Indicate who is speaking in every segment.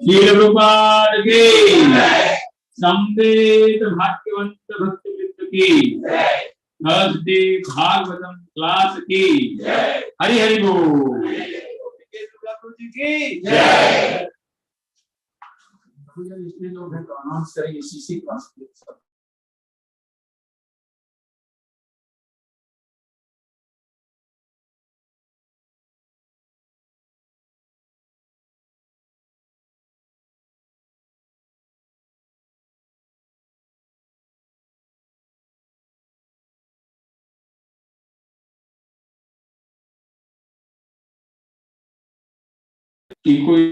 Speaker 1: शील प्रभुपाद की संवेद भाग्यवंत भक्त वृंद की थर्सडे भागवतम क्लास की हरि हरि बोल की जय। इसलिए लोग हैं तो अनाउंस करेंगे सीसी क्लास के सब। कोई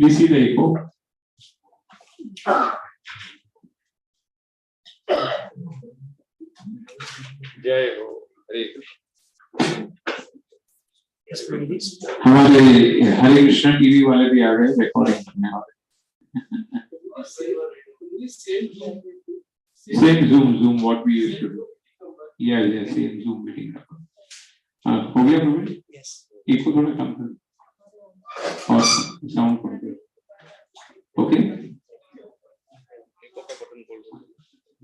Speaker 1: इसी तरह को जय हो हरे कृष्ण। हमारे हरे कृष्ण टीवी वाले भी आ गए रिकॉर्डिंग करने वाले। Same Zoom what we used to do. Yeah, same Zoom meeting. हो गया प्रवीण? Yes. इसको थोड़ा कम कर और साउंड कम कर। Okay.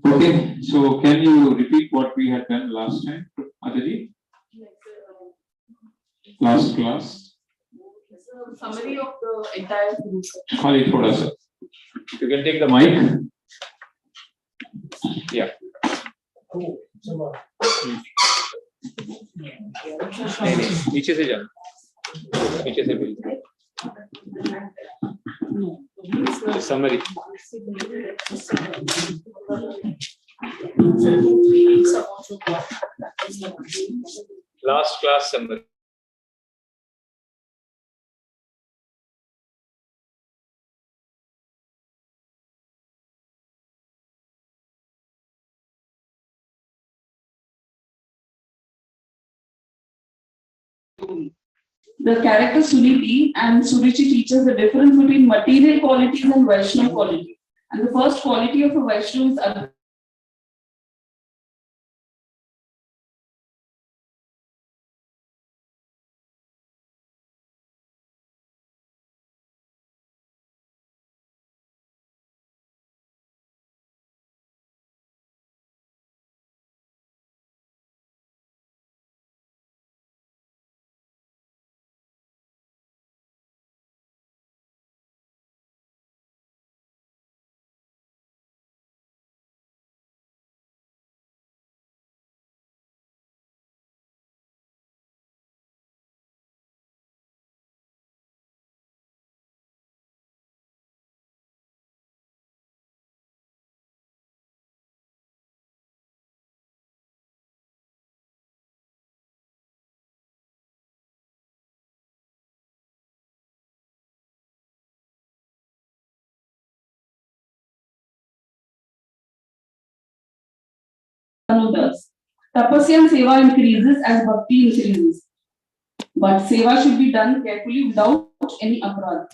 Speaker 1: Okay. So can you repeat what we had done last time, Aditi? Last class.
Speaker 2: Summary of the entire group.
Speaker 1: खाली थोड़ा सा. You can take the mic. Yeah. नीचे से जा, नीचे से भी summary last class summary.
Speaker 2: The character Suniti and Suruchi teaches the difference between material qualities and Vaishnava quality. And the first quality of a Vaishnava is Advaita. Does. Tapasya and seva increases as bhakti increases. But seva should be done carefully without any aparadh.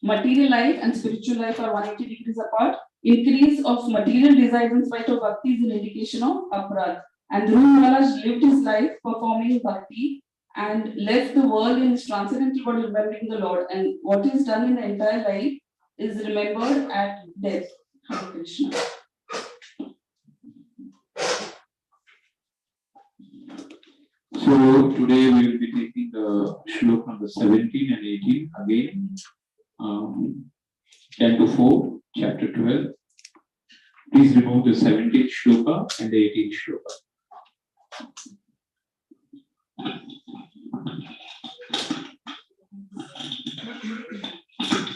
Speaker 2: Material life and spiritual life are 180 degrees apart. Increase of material desires in spite of bhakti is an indication of aparadh. And Dhruv Maharaj lived his life performing bhakti and left the world in his transcendental body remembering the Lord. And what is done in the entire life is remembered at death. Hare Krishna.
Speaker 1: So today we will be taking the shlok number 17 and 18 again, 10 to 4, chapter 12. Please remove the 17th shloka and the 18th shloka.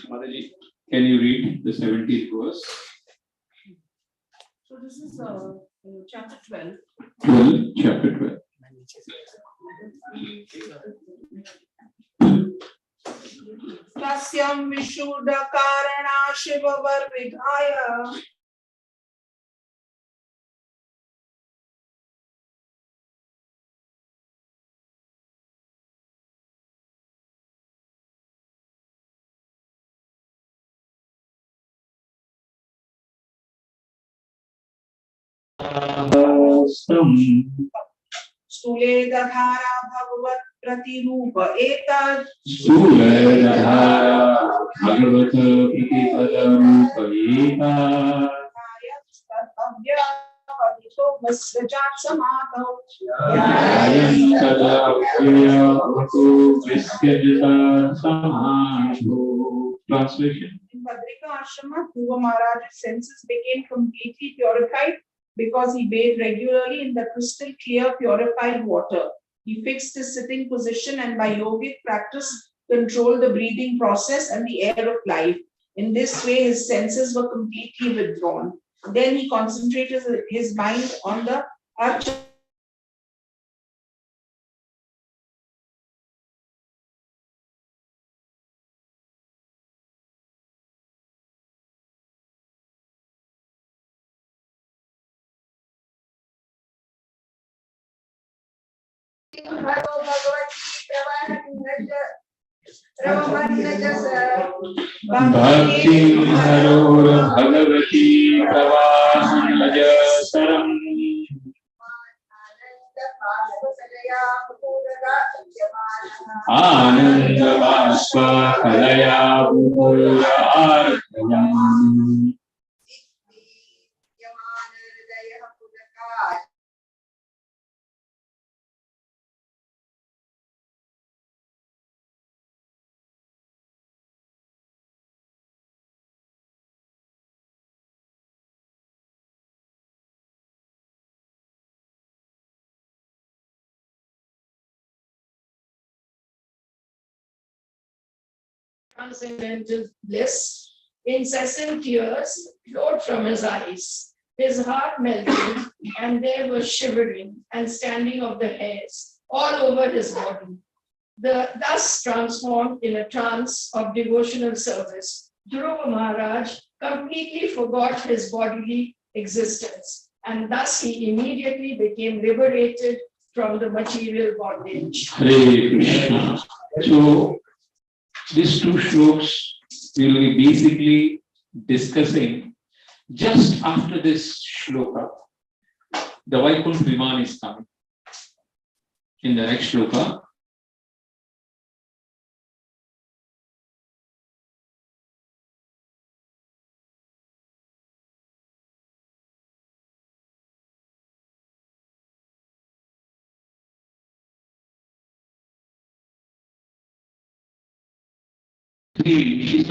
Speaker 1: Mataji, can you read the 17th verse?
Speaker 2: So this is chapter 12.
Speaker 1: 12, chapter 12.
Speaker 3: तस्यं विशुद्धकारणा शिववर्विधाय स्थूले दधारा भगवत प्रतिरूप एतत्
Speaker 1: स्थूलधारा भगवत प्रतिपदरूप
Speaker 3: अव्यवहितो विसृजात् समाधौ
Speaker 1: ध्यायन् तदा व्यवतो विसृजता समाधौ. Translation.
Speaker 3: In Badrika Ashrama, Dhruva Maharaj's senses became completely purified because he bathed regularly in the crystal clear purified water. He fixed his sitting position and by yogic practice controlled the breathing process and the air of life. In this way, his senses were completely withdrawn. Then he concentrated his mind on the Archa.
Speaker 1: Bhakti Haror Bhagavati Pravahanajaswaram Ananda Bhasva Kalaya Bhura Arthavam.
Speaker 4: Transcendental bliss, incessant tears flowed from his eyes. His heart melted, and there was shivering and standing of the hairs all over his body. Thus transformed in a trance of devotional service, Dhruv Maharaj completely forgot his bodily existence, and thus he immediately became liberated from the material bondage.
Speaker 1: Hare Krishna. So, these two shlokas we will be basically discussing just after this shloka. The Vaikuntha Viman is coming. In the next shloka, three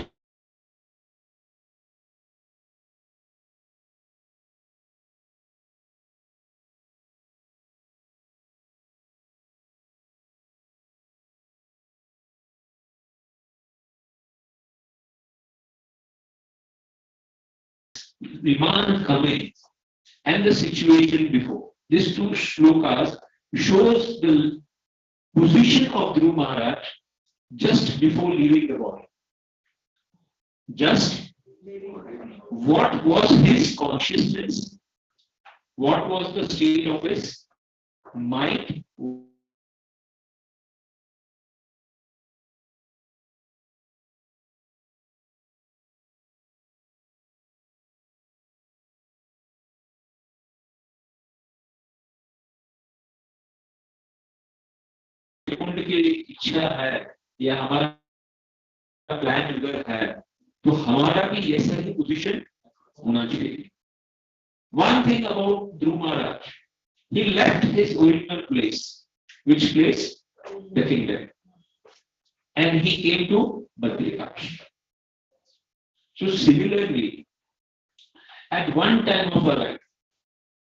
Speaker 1: Viman coming and the situation before. These two shlokas shows the position of Dhruv Maharaj just before leaving the body. Just what was his consciousness? What was the state of his mind? कुंड की इच्छा है या हमारा plan अगर है तो हमारा भी ऐसा ही पोजीशन होना चाहिए. One thing about Dhruv Maharaj, he left his original place. Which place? The kingdom. And he came to Badrikash. So similarly, at one time of our life,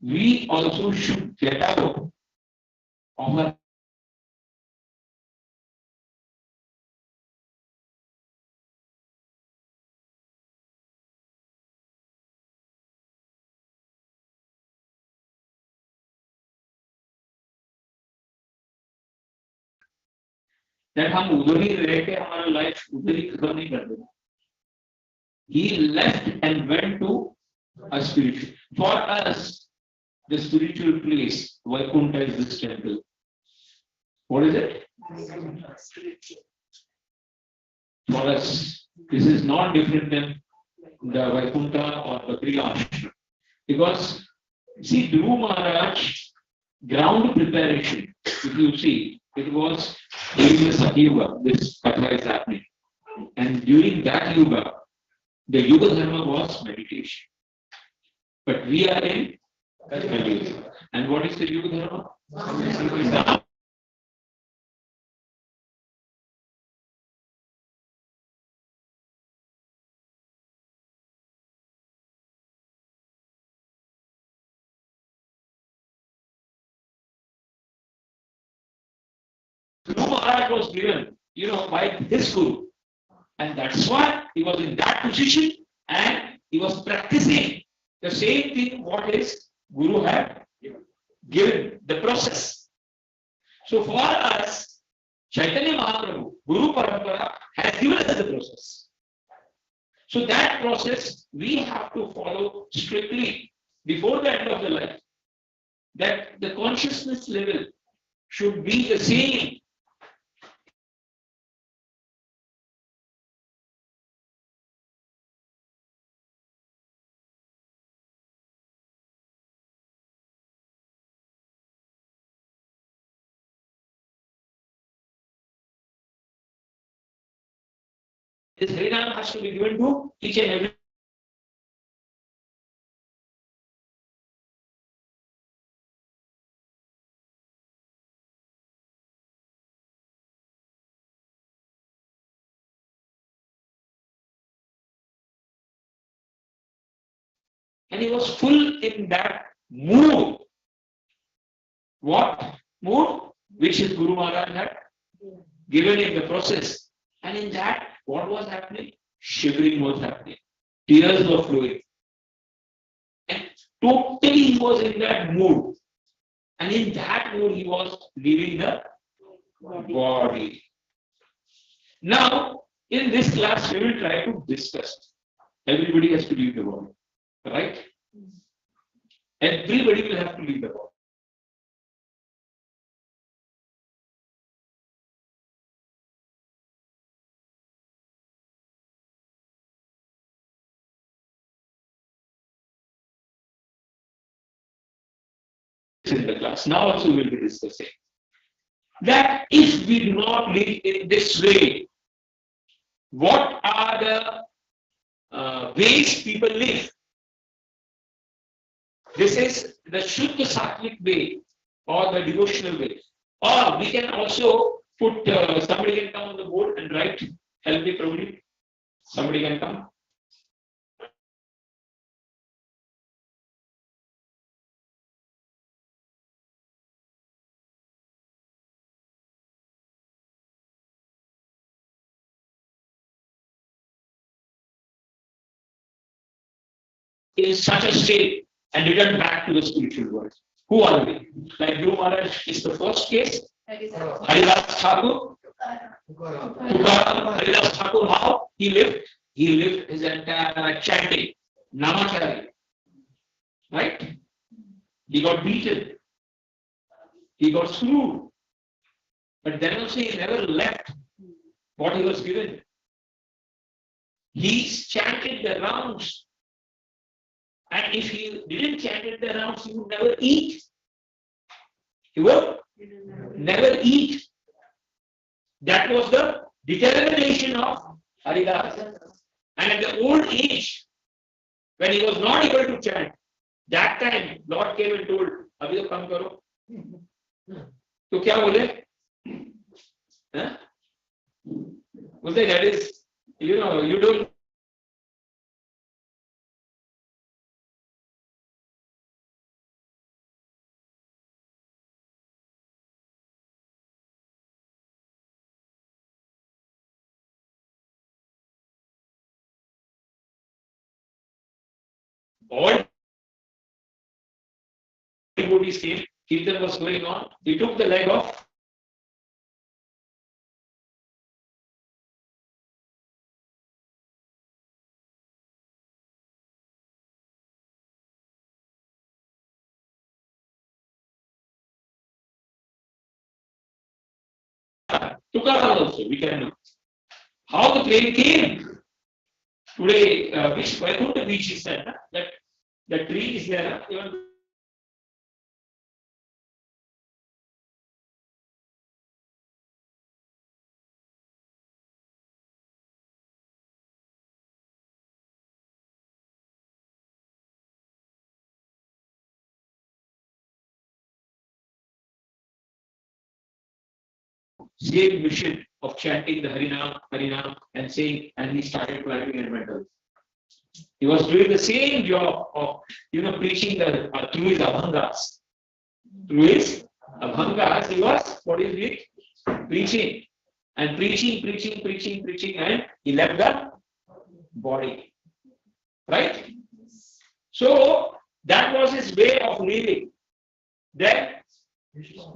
Speaker 1: we also should get out of our that हम उधर ही रह के हमारा life उधर ही खत्म नहीं कर देना. He left and went to a spiritual. For us, the spiritual place, Vaikuntha is this temple. What is it? For us, this is not different than the Vaikuntha or Badrikash. Because See, Dhruv Maharaj, ground preparation, if you see, it was during the Satyuga, this Katha is happening. And during that Yuga, the Yuga Dharma was meditation. But we are in Kali Yuga. And what is the Yuga Dharma? Dhruv Maharaj was given, by his guru. And that's why he was in that position and he was practicing the same thing what his guru had given, the process. So for us, Chaitanya Mahaprabhu, Guru Parampara, has given us the process. So that process we have to follow strictly before the end of the life. That the consciousness level should be the same. This Harinam has to be given to each and every. And he was full in that mood. What mood? Which his Guru Maharaj had given in the process. And in that, what was happening? Shivering was happening. Tears were flowing. And totally he was in that mood. And in that mood, he was leaving the body. Now, in this class, we will try to discuss. Everybody has to leave the body. Right? Everybody will have to leave the body. In the class. Now also we will be discussing that if we do not live in this way, what are the ways people live? This is the Shuddha Sattvic way or the devotional way. Or we can also put, somebody can come on the board and write, help me probably. Somebody can come. In such a state and return back to the spiritual world. Who are they? Like Dhruv Maharaj is the first case. Haridas Thakur. Haridas Thakur, how he lived? He lived his entire chanting, Namachari. Right? He got beaten. He got screwed. But then also he never left what he was given. He chanted the rounds. And if he didn't chant it the rounds, he would never eat. He would never eat. That was the determination of Haridas. And at the old age, when he was not able to chant, that time Lord came and told, "Abhi to kam karo." So kya bole? Bolte, that is, you don't. All devotees came, Kirtan was going on, he took the leg off. Tukaram also, we can know. How the plane came. Today, which Vaikuntha beach is there, that the tree is there, even same mission of chanting the Harinam, Harinam and saying, and he started climbing elementals. He was doing the same job of, preaching through his abhangas. Through his abhangas, he was, what is it? Preaching. And preaching, and he left the body. Right? So, that was his way of living. Then,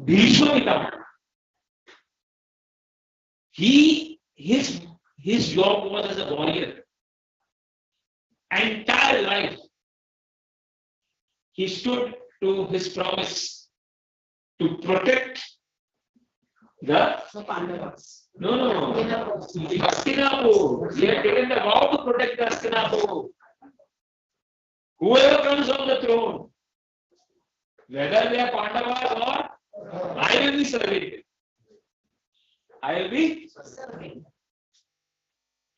Speaker 1: Bhishma Pitama. His job was as a warrior. Entire life, he stood to his promise to protect the
Speaker 3: Pandavas.
Speaker 1: No. Hastinapur. He had taken the vow to protect the Hastinapur. Whoever comes on the throne, whether they are Pandavas or I will be serving. I will be serving.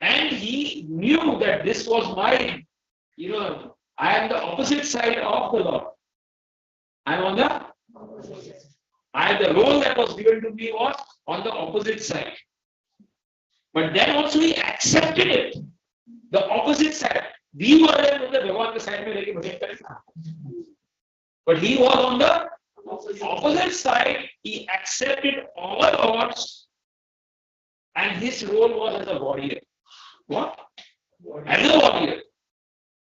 Speaker 1: And he knew that this was my, I am the opposite side of the Lord. I am on the the role that was given to me was on the opposite side. But then also he accepted it. The opposite side. We were on the Bhagwan side. But he was on the opposite side. He accepted all odds. And his role was as a warrior. What? As a warrior.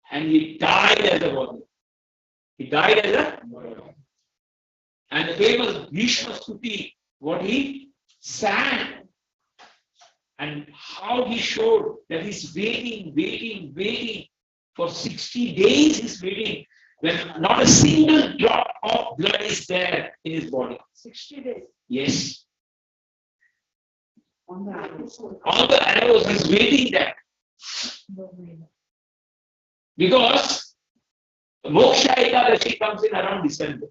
Speaker 1: And he died as a warrior. He died as a warrior. And the famous Bhishma Stuti, what he sang, and how he showed that he's waiting. For 60 days he's waiting, when not a single drop of blood is there in his body.
Speaker 3: 60 days.
Speaker 1: Yes.
Speaker 3: On the arrows.
Speaker 1: On the arrows, he's waiting there. Because Moksha Ekadashi comes in around December.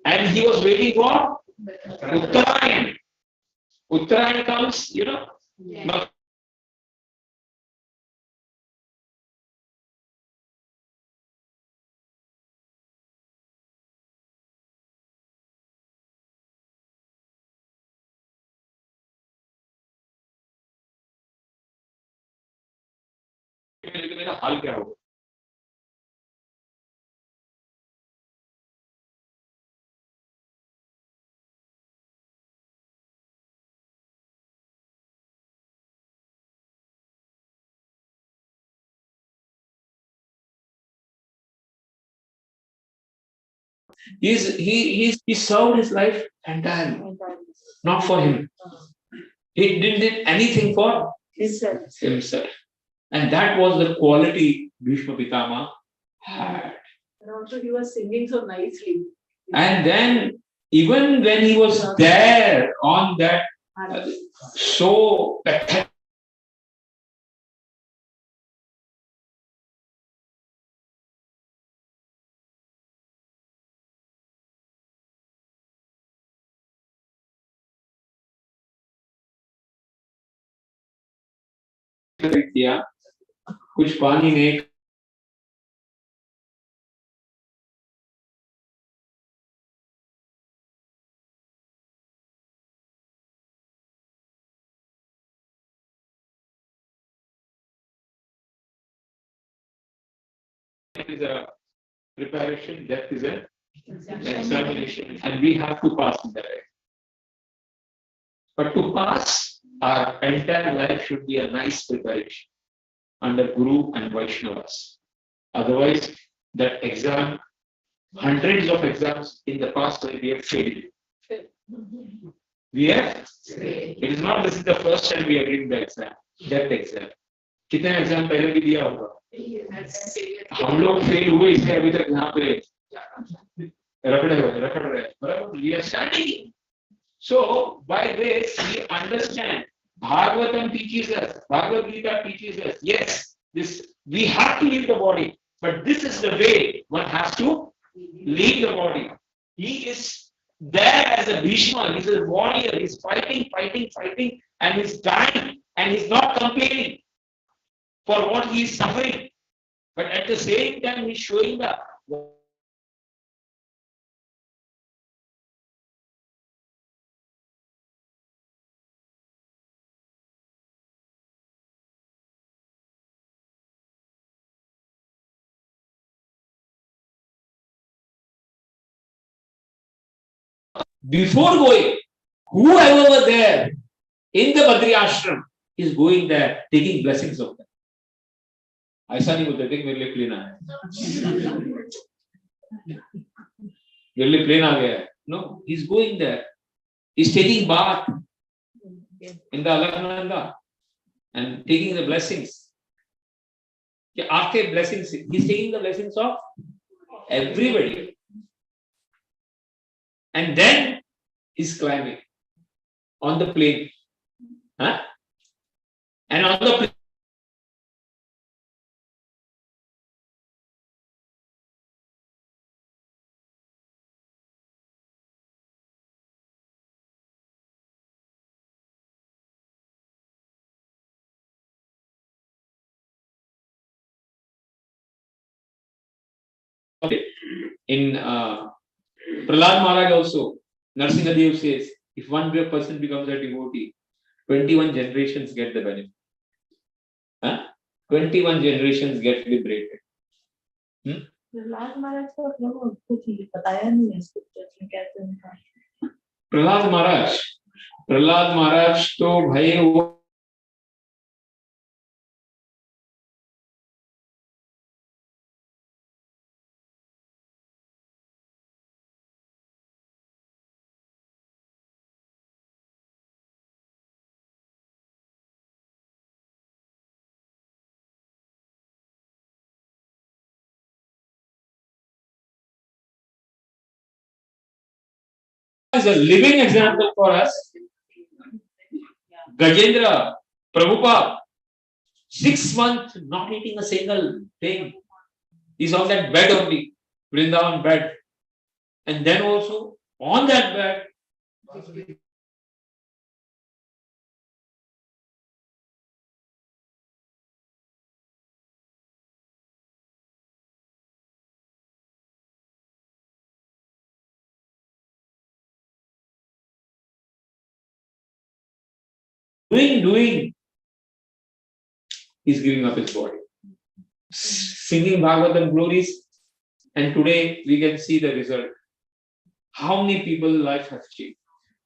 Speaker 1: And he was waiting for Uttarayan. Uttarayan comes,
Speaker 4: Yeah.
Speaker 1: मेरा हाल क्या होगा? He served his life entirely, not for him. He didn't do anything for himself. And that was the quality Bhishma Pitama had.
Speaker 3: And also he was singing so nicely.
Speaker 1: And then, even when he was there on that so pathetic, कुछ पानी नहीं is a preparation, death is an examination, and we have to pass in that. But to pass, our entire life should be a nice preparation under Guru and Vaishnavas. Otherwise, that exam, hundreds of exams in the past, we have failed. We have failed. It is not this is the first time we are giving the exam, that exam. कितने exam पहले भी दिया होगा? हम लोग fail हुए इसलिए अभी तक यहाँ पे रखड़ रहे बराबर we are studying. So by this we understand Bhagavatam teaches us, Bhagavad Gita teaches us, yes, this we have to leave the body, but this is the way one has to leave the body. He is there as a Bhishma, he's a warrior, he's fighting, and he's dying, and he's not complaining for what he is suffering. But at the same time, he's showing the before going, whoever were there in the Badri ashram is going there, taking blessings of them. ऐसा नहीं बोलते देख मेरे लिए plane आया मेरे लिए plane आ गया है. No, he's going there. He's taking bath in the Alakananda and taking the blessings. After blessings, he's taking the blessings of everybody. And then he's climbing on the plane. Huh? And on the plane, in Prahlad Maharaj also, Narsingadev says, if one person becomes a devotee, 21 generations get the benefit. Huh? 21 generations get liberated.
Speaker 5: Prahlad महाराज का कुछ बताया नहीं है scriptures में कैसे उनका.
Speaker 1: प्रहलाद महाराज तो भाई वो is a living example for us. Gajendra, Prabhupada, 6 months not eating a single thing. He's on that bed only, Vrindavan bed. And then also on that bed, doing, he's giving up his body. Singing Bhagwatam glories, and today we can see the result. How many people's life has changed.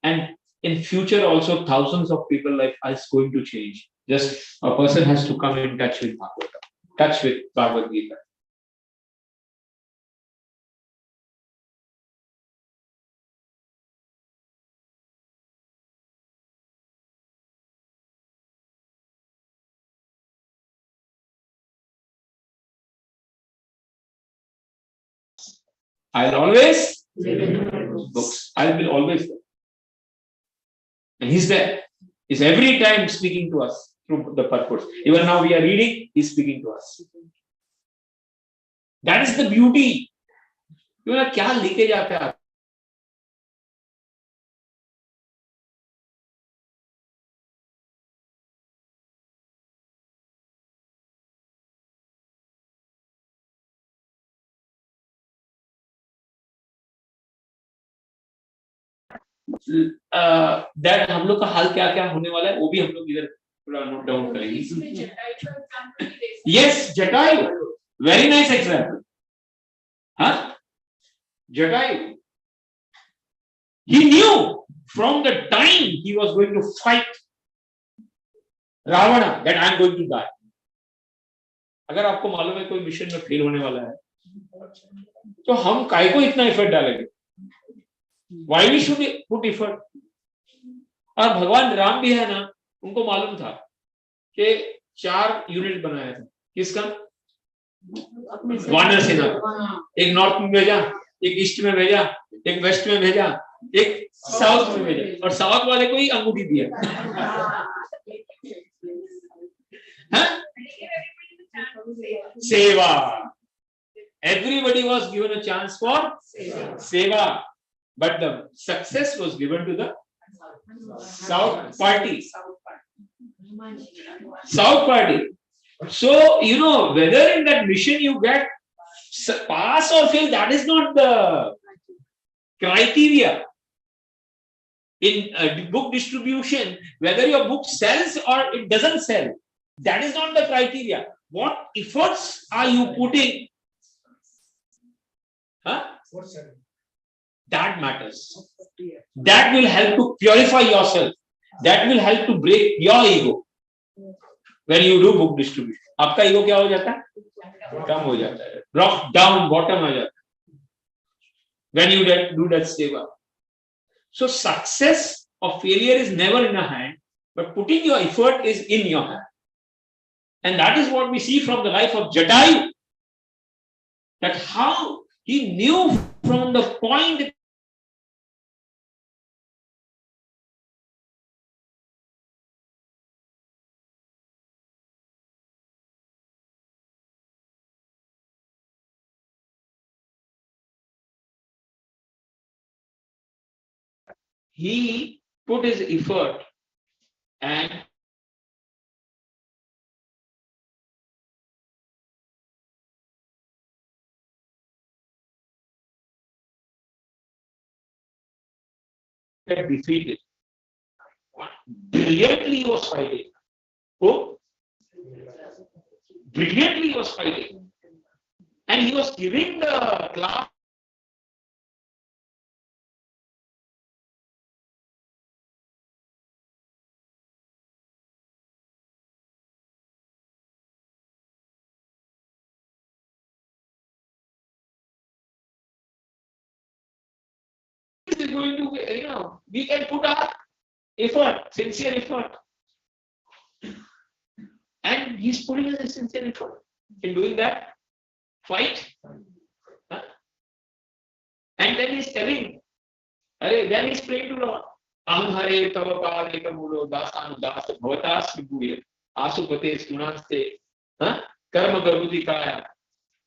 Speaker 1: And in future also thousands of people's life is going to change. Just a person has to come in touch with Bhagavatam, touch with Bhagavad Gita. I'll always books. I will always there. And he's there. He's every time speaking to us through the purpose. Even now we are reading, he's speaking to us. That is the beauty. You know, क्या लेके जाते हैं आप? That हम लोग का हाल क्या क्या होने वाला है वो भी हम लोग इधर थोड़ा नोट डाउन करेंगे. Yes, Jatayu, very nice example. हाँ, Jatayu, he knew from the time he was going to fight Ravana that I am going to die. अगर आपको मालूम है कोई मिशन में फेल होने वाला है तो हम काय को इतना एफर्ट डालेंगे? Why we should put effort? और भगवान राम भी है ना, उनको मालूम था कि 4 यूनिट बनाया था. किसका? वानर सेना. एक नॉर्थ में भेजा, एक ईस्ट में भेजा, एक वेस्ट में भेजा, एक साउथ में भेजा, और साउथ वाले को ही अंगूठी दिया. सेवा. Everybody was given a chance for seva. But the success was given to the South party. South party. So, you know, whether in that mission you get pass or fail, that is not the criteria. In book distribution, whether your book sells or it doesn't sell, that is not the criteria. What efforts are you putting? Huh? That matters. That will help to purify yourself. That will help to break your ego. When you do book distribution, आपका ego क्या हो जाता है? कम हो जाता है. Drop down, bottom आ जाता है. When you do that seva. So success or failure is never in your hand, but putting your effort is in your hand. And that is what we see from the life of Jatayu. That how he knew from the point he put his effort and defeated. Brilliantly he was fighting. Who? Brilliantly he was fighting. And he was giving the class is going to, we can put our effort, sincere effort. And he's putting in a sincere effort in doing that fight. Huh? And then he's telling, then he's praying to Lord. Am hare tava pade kamulo dasanu das bhavatas vibhuye asupate sunaste karma garudi kaya.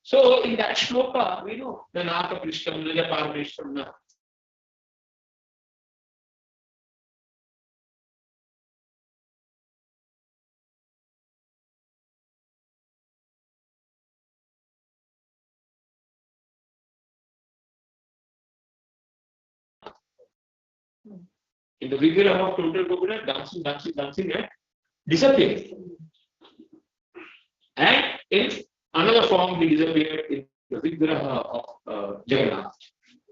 Speaker 1: So in that shloka, we know the naka prishtam naja parameshtam na. In the Vigraha of total coconut, dancing, and disappeared. And in another form, he disappeared in the Vigraha of Jagannath.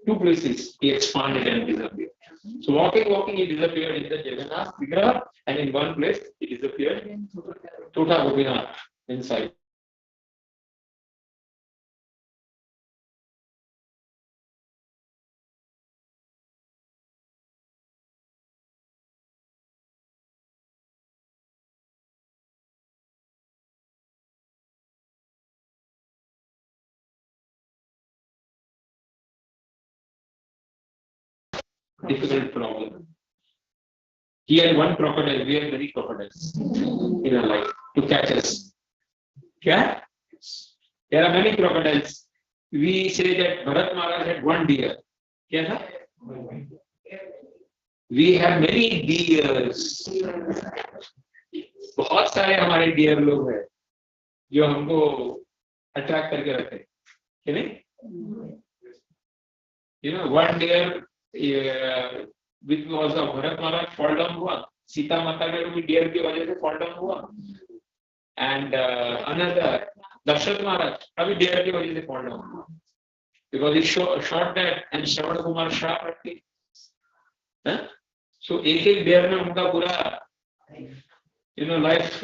Speaker 1: Two places he expanded and disappeared. So walking, he disappeared in the Jagannath Vigraha, and in one place he disappeared in Tota Gopinath inside. Difficult problem. He had one crocodile, we had many crocodiles in our life to catch us. Yeah? There are many crocodiles. We say that Bharat Maharaj had one deer. Yeah? We have many deers. बहुत सारे हमारे dear लोग हैं जो हमको attract करके रखते हैं, क्या नहीं? One deer which was of Bharat Maharaj fall down हुआ, सीता माता का भी deer की वजह से fall down हुआ, and another Dakshat Maharaj अभी deer की वजह से fall down हुआ, because he shot that and Shravan Kumar Shah रखी, so एक deer में उनका पूरा life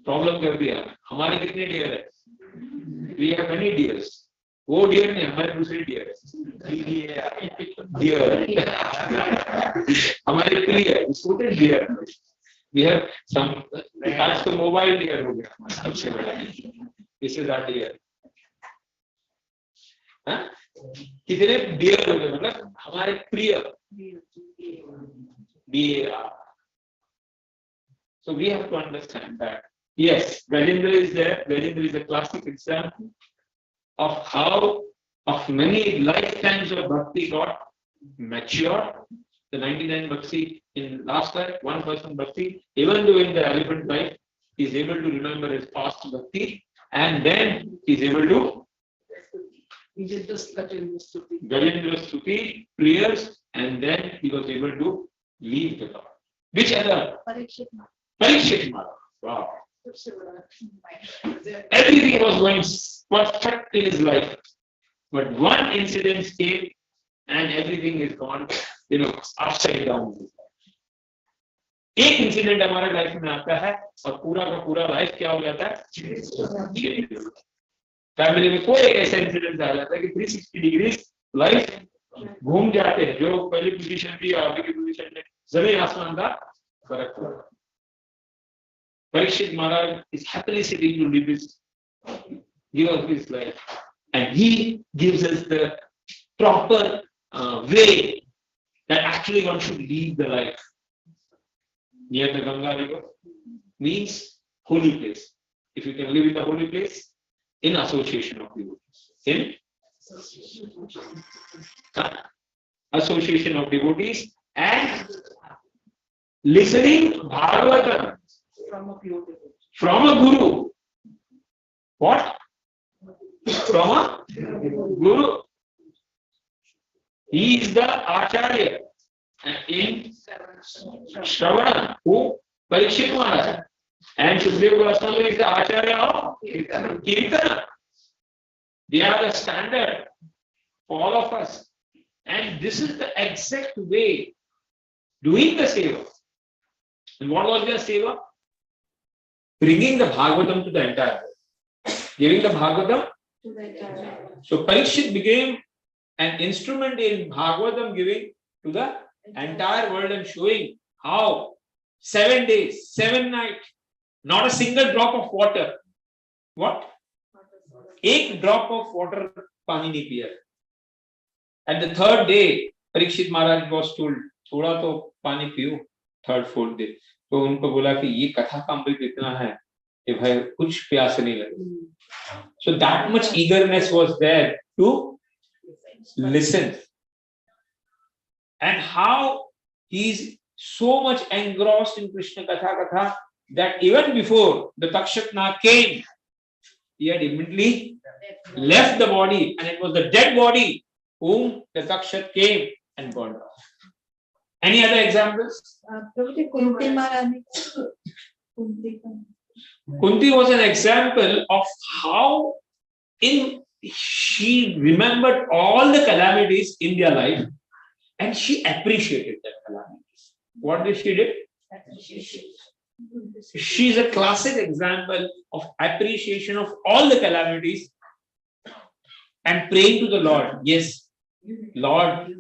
Speaker 1: problem कर दिया. हमारे कितने deer है? We have many deers. वो डियर नहीं, हमारे दूसरे डियर हमारे क्लियर छोटे डियर. We have some, आज तो मोबाइल डियर हो गया सबसे बड़ा. This is our deer. कितने डियर हो गए, मतलब हमारे प्रिय dear. So we have to understand that yes, Gajendra is there. Gajendra is a classic example of how of many lifetimes of bhakti got matured. The 99 bhakti in last life, 1% bhakti, even though in the elephant life, he is able to remember his past bhakti, and then he is able to Gajendra Stuti, prayers, and then he was able to leave the Lord. Which other? Parikshit Maharaj. Wow. Everything was going perfect in his life. But one incident came and everything is gone, upside down. एक incident हमारे life में आता है और पूरा का पूरा life क्या हो जाता है? फैमिली में कोई एक ऐसा इंसिडेंट आ जाता है कि 360 डिग्री लाइफ घूम जाते हैं, जो पहली पोजीशन थी अभी की पोजीशन में जमीन आसमान का फर्क हुआ. Parikshit Maharaj is happily sitting to live his life, and he gives us the proper way that actually one should lead the life. Near the Ganga river means holy place. If you can live in the holy place, in association of devotees, association of devotees, and listening Bhagavatam from a guru. What? From a guru. He is the Acharya in Shravana, who? Parikshit Maharaj. And Shukdev Goswami is the Acharya of Kirtana. They are the standard for all of us. And this is the exact way doing the seva. And what was their seva? Bringing the Bhagavatam to the entire world. Giving the Bhagavatam to the entire world. So Parikshit became an instrument in Bhagavatam giving to the entire world and showing how 7 days, 7 nights, not a single drop of water. What? एक drop of water पानी नहीं पिया. And the third day, Parikshit Maharaj was told, थोड़ा तो पानी पियो. Third, fourth day. तो उनको बोला कि ये कथा का अमृत इतना है कि भाई कुछ प्यास नहीं लगे. So that much eagerness was there to listen. And how he is so much engrossed in Krishna Katha that even before the Takshakna came, he had immediately left the body, and it was the dead body whom the Takshak came and burned off. Any other examples? Kunti was an example of how she remembered all the calamities in their life and she appreciated that calamities. What did she do? She is a classic example of appreciation of all the calamities and praying to the Lord. Yes, Lord.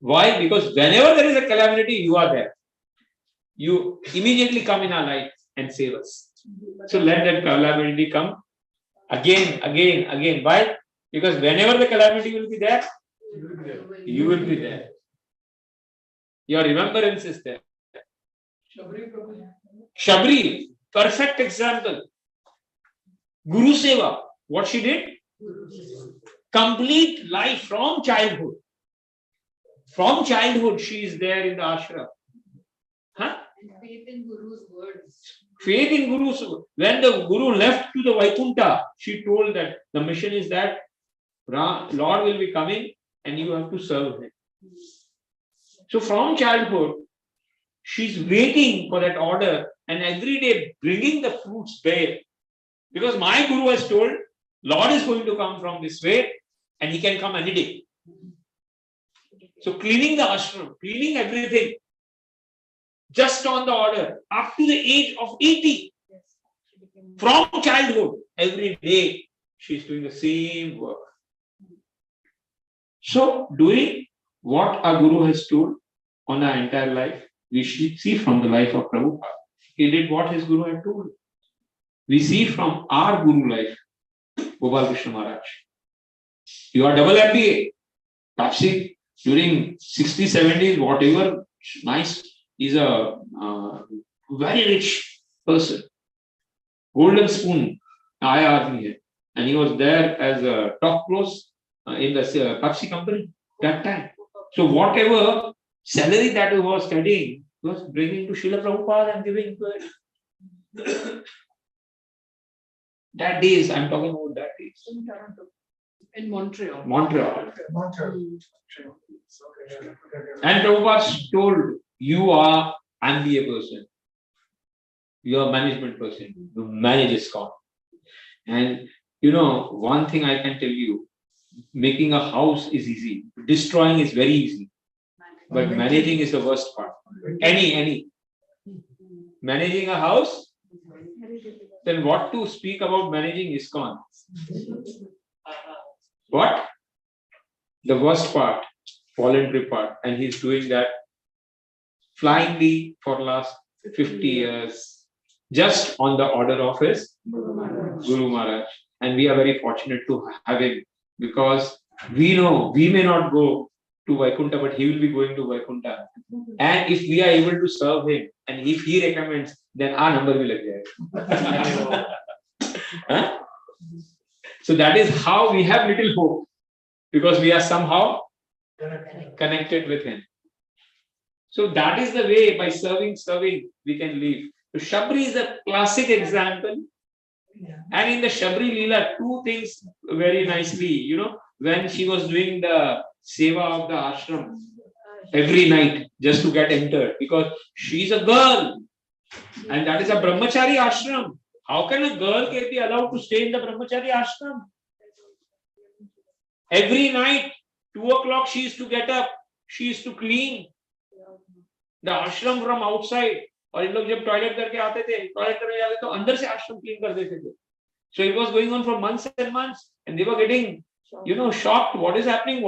Speaker 1: Why? Because whenever there is a calamity, you are there. You immediately come in our life and save us. So let that calamity come again. Why? Because whenever the calamity will be there, you will be there. Your remembrance is there. Shabri, perfect example. Guru Seva, what she did? Complete life from childhood. From childhood, she is there in the ashram.
Speaker 4: Faith in Guru's words.
Speaker 1: Faith in Guru's words. When the Guru left to the Vaikuntha, she told that the mission is that Lord will be coming and you have to serve him. So from childhood, she's waiting for that order and every day bringing the fruits bare. Because my Guru has told, Lord is going to come from this way and he can come any day. So cleaning the ashram, cleaning everything, just on the order, up to the age of 80. From childhood, every day, she's doing the same work. So doing what our Guru has told on our entire life, we should see from the life of Prabhupada. He did what his Guru had told. We see from our Guru life, Gopal Krishna Maharaj. You are double MBA. Tapsi, during 60s, 70s, whatever, nice, he's a very rich person. Golden spoon, and he was there as a top close in the Pepsi company that time. So whatever salary that he was studying, he was bringing to Srila Prabhupada and giving to it. That days, I'm talking about that days.
Speaker 2: In Montreal.
Speaker 1: And Prabhupada told, you are MBA person. You are management person. You manage ISKCON. And one thing I can tell you, Making a house is easy. Destroying is very easy. But managing is the worst part. Any. Managing a house, then what to speak about managing ISKCON? What? The worst part, voluntary part. And he's doing that flyingly for last 50 years, just on the order of his Guru Maharaj. And we are very fortunate to have him, because we know we may not go to Vaikuntha, but he will be going to Vaikuntha. And if we are able to serve him, and if he recommends, then our number will appear. Huh? So that is how we have little hope, because we are somehow connected with him. So that is the way, by serving, we can live. So Shabri is a classic example. And in the Shabri Leela, two things very nicely, when she was doing the seva of the ashram every night just to get entered, because she's a girl and that is a brahmachari ashram. How can a girl be allowed to stay in the brahmachari ashram? Every night, 2 o'clock, she used to get up, she used to clean the ashram from outside. और इन लोग जब toilet करके आते थे, toilet करने जाते तो अंदर से आश्रम क्लीन कर देते थे. So it was going on for months and months, and they were getting, shocked. What is happening?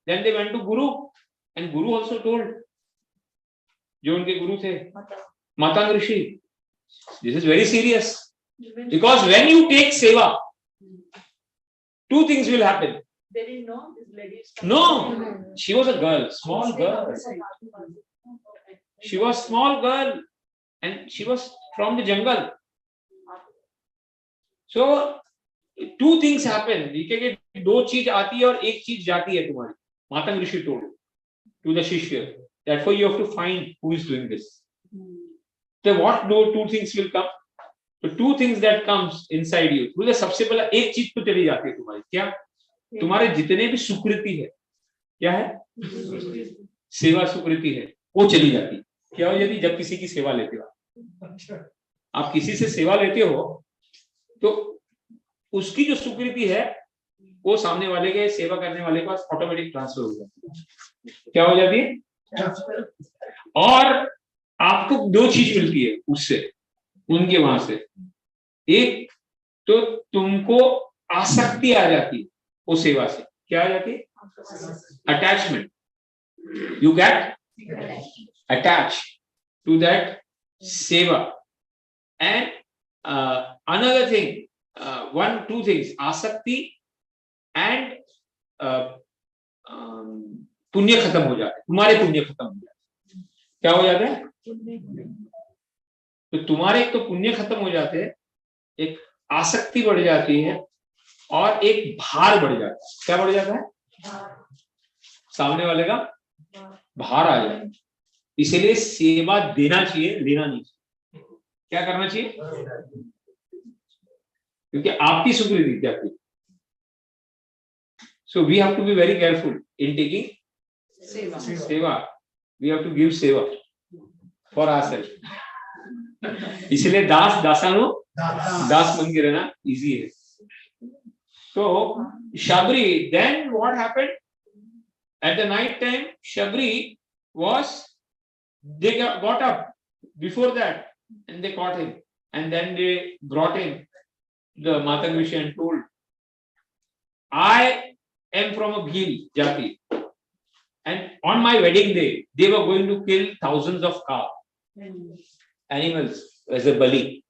Speaker 1: Then they went to Guru, and Guru also told, जो उनके गुरु थे, Matang Rishi, this is very serious, because when you take seva, two things will happen.
Speaker 5: They didn't know this lady.
Speaker 1: No, she was a girl, small girl. She was small girl, and she was from the jungle. So two things happen. कि दो चीज आती है और एक चीज जाती है तुम्हारी. Matang Rishi told to the Shishya. Therefore, you have to find who is doing this. So what two things will come? So two things that comes inside you. बोले सबसे पहला एक चीज तो चली जाती है तुम्हारी. क्या? तुम्हारे जितने भी सुकृति है, क्या है? सेवा सुकृति है, वो चली जाती है. क्या हो जाती? जब किसी की सेवा लेते हो, आप किसी से सेवा लेते हो, तो उसकी जो सुकृति है वो सामने वाले के सेवा करने वाले के पास ऑटोमेटिक ट्रांसफर हो जाती है. क्या हो जाती है? और आपको दो चीज मिलती है उससे, उनके वहां से. एक तो तुमको आसक्ति आ जाती है वो सेवा से. क्या आ जाती है? Attachment. You get attached to that seva. And another thing, two things, asakti and पुण्य खत्म हो जाता है. तुम्हारे पुण्य खत्म हो जाते हैं. क्या हो जाता है? तो तुम्हारे एक तो पुण्य खत्म हो जाते हैं, एक आसक्ति बढ़ जाती है, और एक भार बढ़ जाता है. क्या बढ़ जाता है? सामने वाले का भार आ जाए. इसलिए सेवा देना चाहिए, लेना नहीं चाहिए. क्या करना चाहिए? क्योंकि आपकी सुकृति जाती है. So we have to be very careful in taking seva. We have to give seva for ourselves. इसलिए दासानो दास बन के रहना easy है. So Shabri, then what happened? At the night time, Shabri they got up before that, and they caught him, and then they brought him the Matang Rishi and told, I am from a Bhil Jati, and on my wedding day they were going to kill thousands of cow animals as a bali.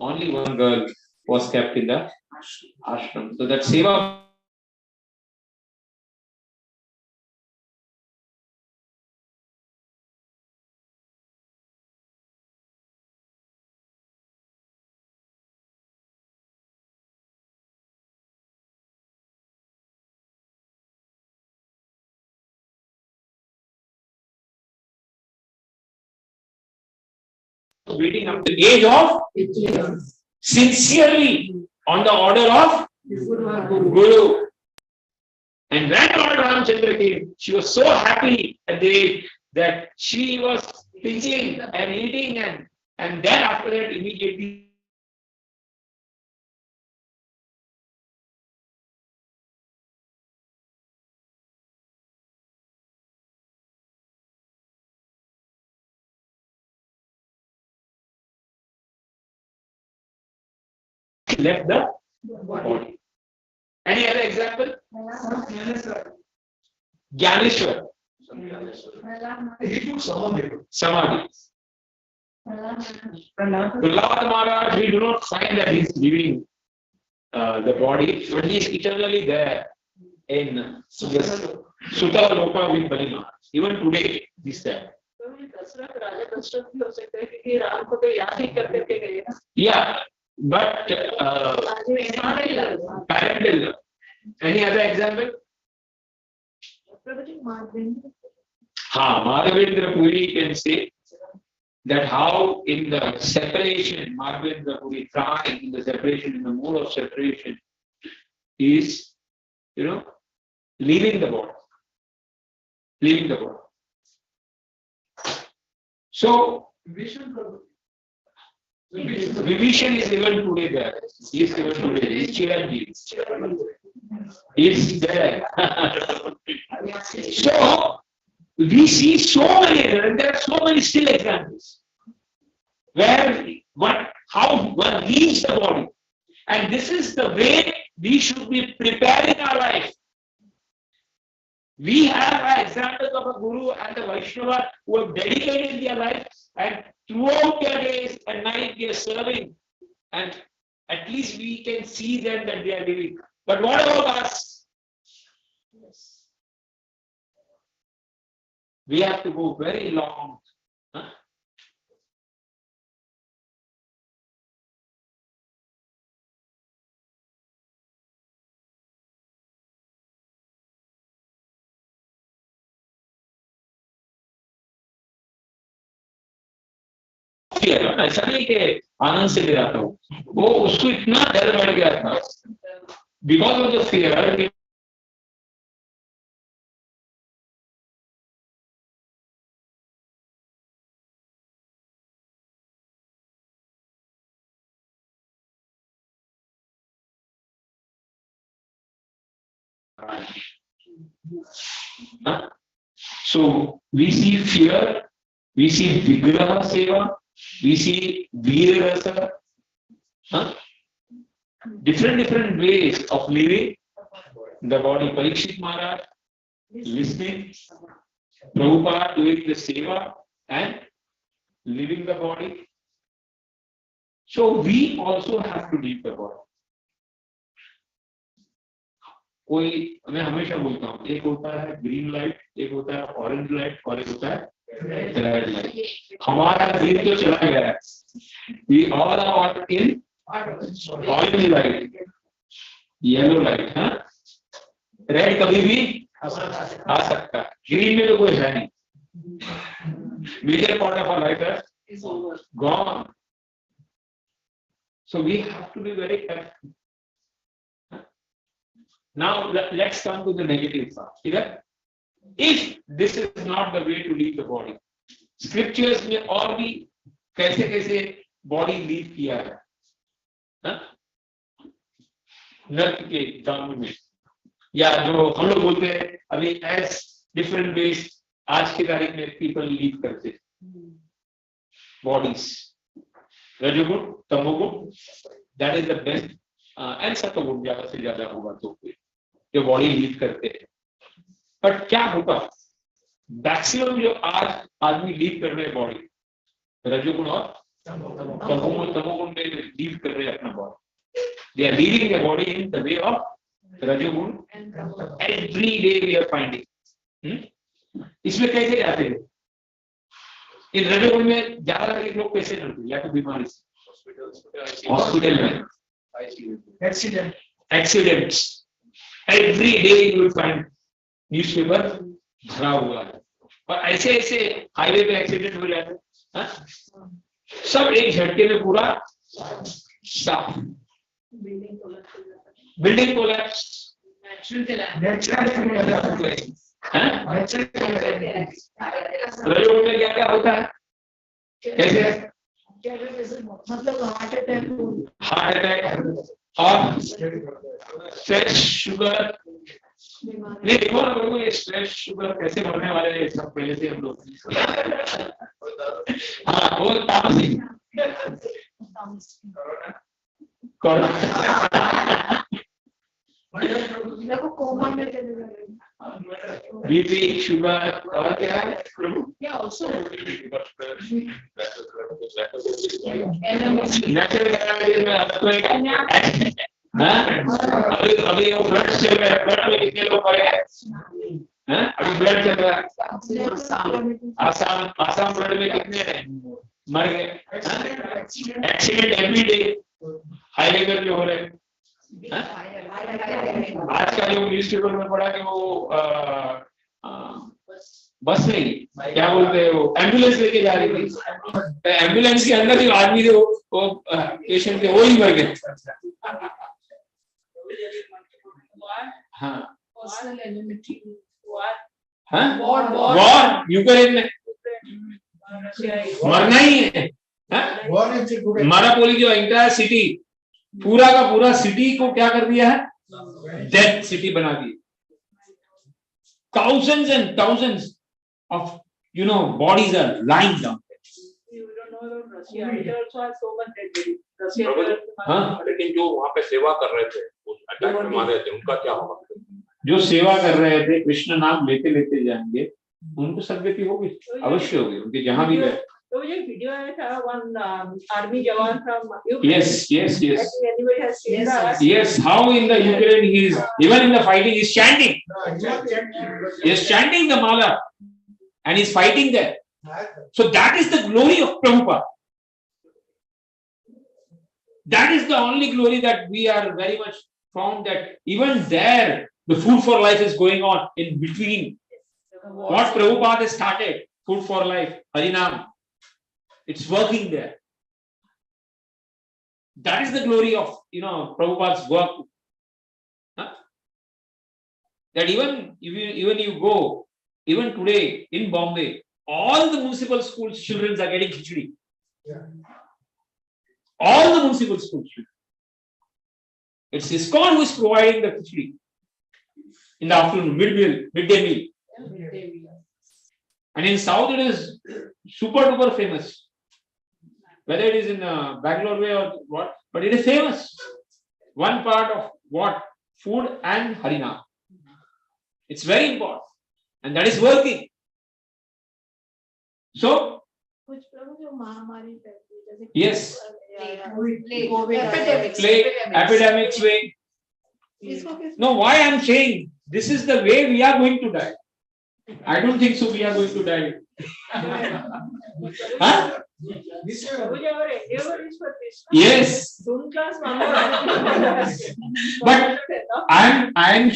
Speaker 1: Only one girl was kept in the ashram. So that seva waiting up to the age of sincerely on the order of Guru. And when Lord Ramchandra came, she was so happy at the age that she was pinching and eating, and then after that immediately left the body. Any other example? Gyaneshwar. Samadhi. Prahlad Maharaj, we do not find that he is leaving the body, but he is eternally there in Sutta Loka with Bali Maharaj. Even today, he is there. Yeah, but parental. Any other example? Madhavendra Puri can say that how in the separation, Madhavendra Puri trying in the separation, in the mood of separation, is, leaving the body. Leaving the body. So, Vibhishan is even today there. He is even today. He is Chiranjeev. He is there. So, we see so many, and there are so many still examples where how one leaves the body. And this is the way we should be preparing our life. We have examples of a Guru and a Vaishnava who have dedicated their life, and throughout their days and night they are serving, and at least we can see them that they are living. But what about us? Yes. We have to go very long. ऐसा नहीं कि आनंद से ले जाता हूँ, वो उसको इतना डर बढ़ गया था because of the fear. So we see fear, we see Vigraha Seva, we see Veer Rasa, different ways of living the body. Parikshit Maharaj listening, Prabhupada doing the Seva and living the body. So we also have to leave the body. कोई मैं हमेशा बोलता हूँ, एक होता है green light, एक होता है ऑरेंज लाइट और एक होता है रेड लाइट. हमारा ग्रीन तो चला गया है. We all are in orange light, yellow light. Red कभी भी आ सकता है, ग्रीन में तो कोई है नहीं. Major part of our life is gone. So we have to be very careful. Now let's come to the negative part. If this is not the way to leave the body, scriptures में और भी कैसे body leave किया है, नर्क के जन्म में, या जो हम लोग बोलते हैं अभी as different ways आज की तारीख में people leave करते bodies. रजोगुण, तमोगुण, that is the best, and सत्वगुण ज्यादा से ज्यादा होगा तो जो बॉडी लीड करते हैं. बट क्या होगा, मैक्सिमम जो आज आदमी लीड कर रहे हैं बॉडी, रजोगुण और तमोगुण में लीड कर रहे हैं अपना body. They are leading the body in the way of rajoguna. Every day we are finding. इसमें कैसे जाते हैं? इन रजोगुण में ज्यादा लोग कैसे डरते हैं? या तो बीमारी से, हॉस्पिटल में, accidents. Every day you will find newspaper भरा हुआ है. और ऐसे हाईवे पे एक्सीडेंट हो जाते हैं, सब एक झटके में पूरा stuff.
Speaker 4: Building collapse.
Speaker 1: Building collapse.
Speaker 4: Natural collapse.
Speaker 1: हैं? प्रयोग में क्या क्या होता है? कैसे?
Speaker 4: मतलब हार्ट अटैक
Speaker 1: और स्ट्रेस शुगर नहीं देखो ना लोगों ये स्ट्रेस शुगर कैसे बढ़ने वाले हैं सब पहले से हम लोग हाँ वो तामसिक कोरोना
Speaker 4: देखो कोमा में चले गए
Speaker 1: बीपी शुगर और क्या है
Speaker 4: क्या ऑल्सो
Speaker 1: नेचुरल कैलेमिटीज में अब तो एक हाँ अभी वो ब्लड चल रहा है ब्लड में कितने लोग पड़े हैं हाँ अभी ब्लड चल रहा है आसाम ब्लड में कितने हैं मर गए एक्सीडेंट एवरी डे हाईवे पर जो हो रहे हैं आज का जो न्यूज पेपर में पढ़ा कि वो बस नहीं क्या बोलते हैं वो एम्बुलेंस लेके जा रही थी एम्बुलेंस के अंदर जो आदमी थे वो पेशेंट थे वो ही मर गए हाँ वॉर यूक्रेन में मरना ही है मारापोली जो इंटायर सिटी पूरा का पूरा सिटी को क्या कर दिया है डेथ सिटी बना दी thousands and thousands of bodies are lying down हाँ
Speaker 6: लेकिन जो वहाँ पे सेवा कर रहे थे उस अटैक में मारे थे उनका क्या होगा
Speaker 1: जो सेवा कर रहे थे कृष्ण नाम लेते लेते जाएंगे उनको सदगति होगी अवश्य होगी उनके जहां भी गए
Speaker 5: तो ये वीडियो है था वन आर्मी जवान from
Speaker 1: yes
Speaker 5: anybody has seen that
Speaker 1: yes how in the Ukraine he is even in the fighting he is chanting the mala and he is fighting there so that is the glory of Prabhupada that is the only glory that we are very much found that even there the food for life is going on in between what Prabhupada has started food for life Harinam it's working there that is the glory of Prabhupada's work huh? that even you go even today in Bombay all the municipal school children are getting khichdi all the municipal school children it's ISKCON who is providing the khichdi in the afternoon midday meal and in south it is super duper famous whether it is in Bangalore way or what, but it is famous. One part of what? Food and Harinam. It's very important. And that is working. So, yes. Epidemics way. No, why I am saying this is the way we are going to die. I don't think so we are going to die. Huh? Yes. But I am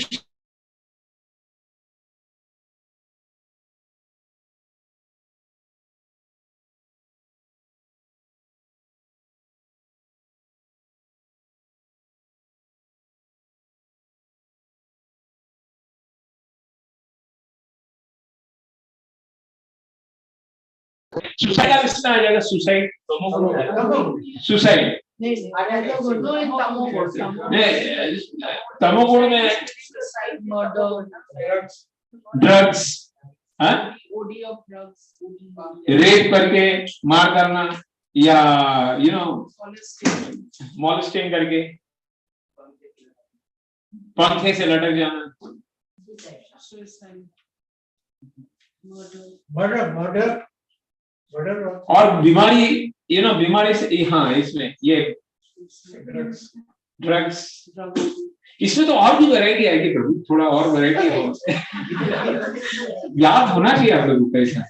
Speaker 1: suicide का किसमें आ जाएगा suicide suicide तमोगुण में drugs rape करके मार करना या मॉलेस्टिंग करके पंखे से लटक जाना मर्डर और बीमारी बीमारी से हाँ इसमें ये ड्रग्स इसमें तो और भी वैरायटी आएगी प्रभु थोड़ा और वैरायटी हो याद होना चाहिए आप लोगों को ऐसा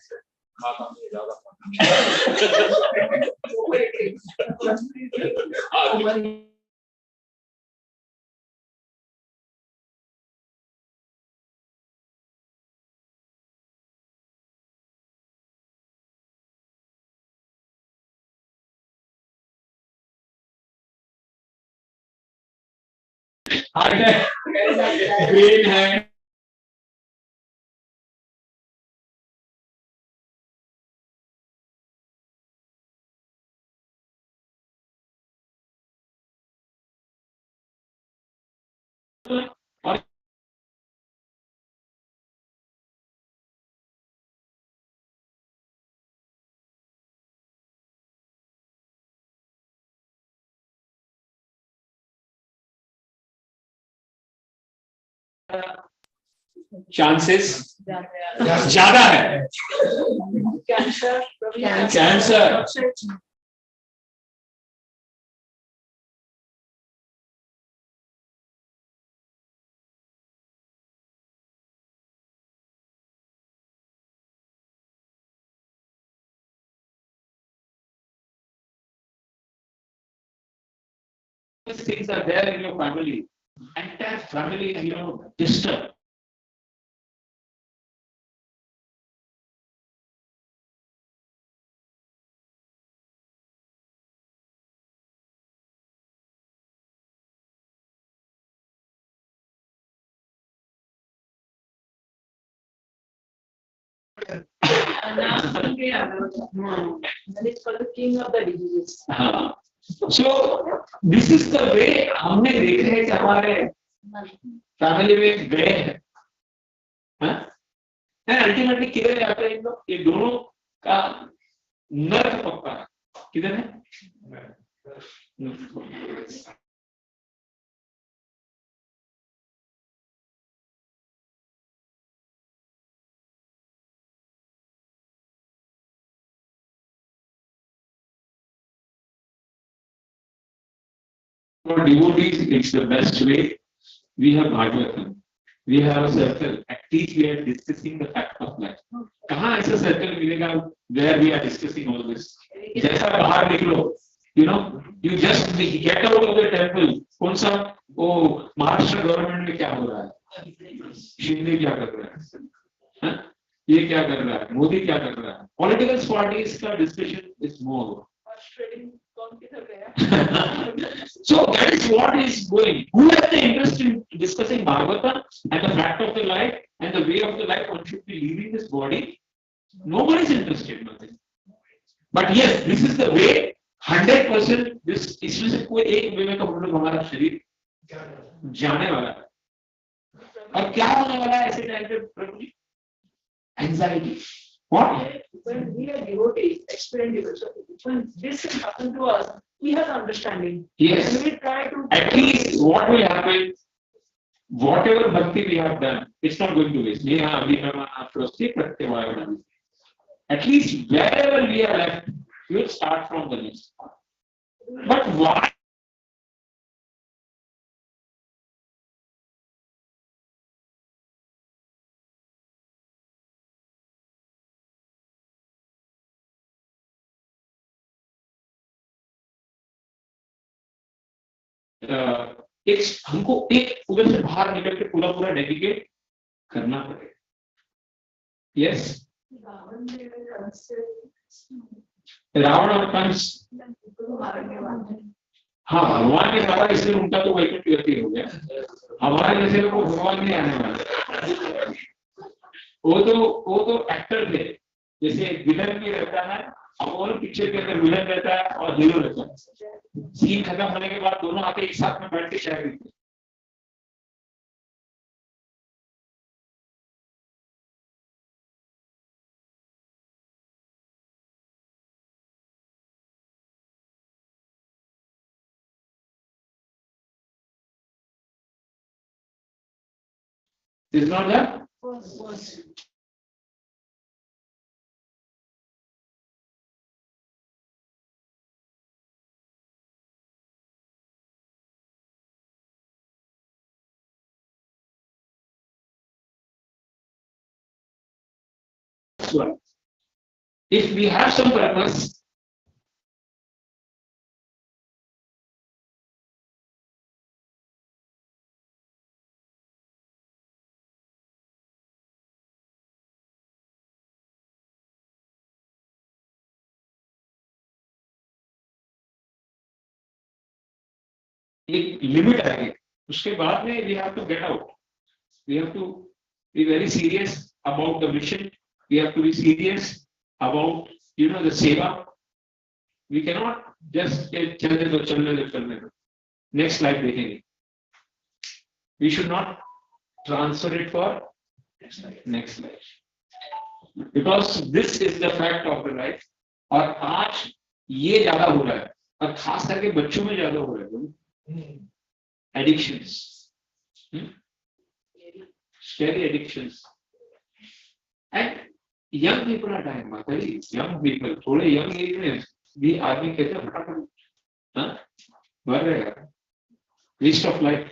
Speaker 1: हार्ट है, ब्रेन है, और चांसेस ज्यादा है cancer. These things are there in your family. Entire family is, disturbed.
Speaker 5: And it's called the king of the diseases.
Speaker 1: So this is the way हमने देखा है कि हमारे फैमिली में गए हैं, अल्टीमेटली किधर जाते हैं इन लोग, ये दोनों का नर्क पक्का है, किधर है? For devotees, it's the best way. We have Bhagavatam. We have a circle. At least we are discussing the fact of life. कहाँ ऐसा circle मिलेगा where we are discussing all this? जैसा बाहर निकलो, you just get out of the temple. कौन सा वो Maharashtra government में क्या हो रहा है? शिंदे क्या कर रहा है? ये क्या कर रहा है? मोदी क्या कर रहा है? Political parties का discussion is more. So that is what is going. Who has the interest in discussing Bhagavatam and the fact of the life and the way of the life one should be leaving this body? Nobody is interested. Nothing. But yes, this is the way. 100% this इसमें से कोई एक वे में का मतलब हमारा शरीर जाने वाला है. और क्या होने वाला है ऐसे टाइम पे प्रभु जी? Anxiety. What?
Speaker 5: When we are devotees, experienced, when this has happened to us, we have understanding.
Speaker 1: Yes.
Speaker 5: And we try to.
Speaker 1: At least what will happen? Whatever bhakti we have done, it's not going to waste. At least wherever we are left, we'll start from the next part. But why? हमको एक उधर से बाहर निकल के पूरा पूरा dedicate करना पड़ेगा. यस, रावण और कंस, हाँ भगवान ने कहा इसलिए उनका तो वैकुंठ गति हो गया. हमारे जैसे लोग भगवान नहीं आने वाले. वो तो एक्टर थे. जैसे विलन भी रहता है, और पिक्चर के अंदर विलन रहता है और हीरो रहता है. सीन खत्म होने के बाद दोनों आके एक साथ में बैठ के चाय पीते. Is not that? If we have some purpose, एक लिमिट आएगी. उसके बाद में we have to get out. We have to be very serious about the mission. We have to be serious about the seva. We cannot just चलने दो. Next slide देखेंगे. We should not transfer it for next slide. Because this is the fact of the life. और आज ये ज्यादा हो रहा है और खास करके बच्चों में ज्यादा हो रहा है. Addictions. Scary addictions. And young people are dying. माताजी, young people, थोड़े young age में भी आदमी कहते हैं फटाफट मर रहे हैं. Waste of life.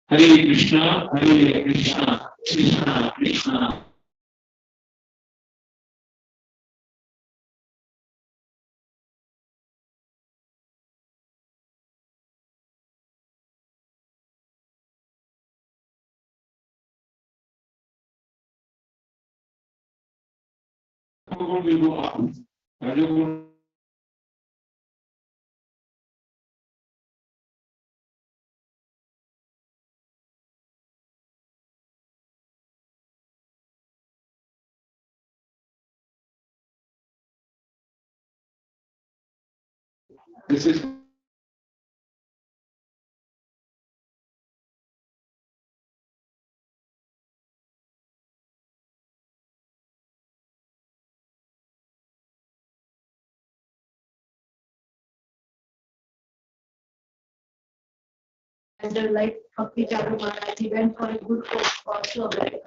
Speaker 1: Hare Krishna, Hare Krishna, Krishna Krishna. Will go up. This is
Speaker 4: And like Dhruv Maharaj, he went for a good cause to America.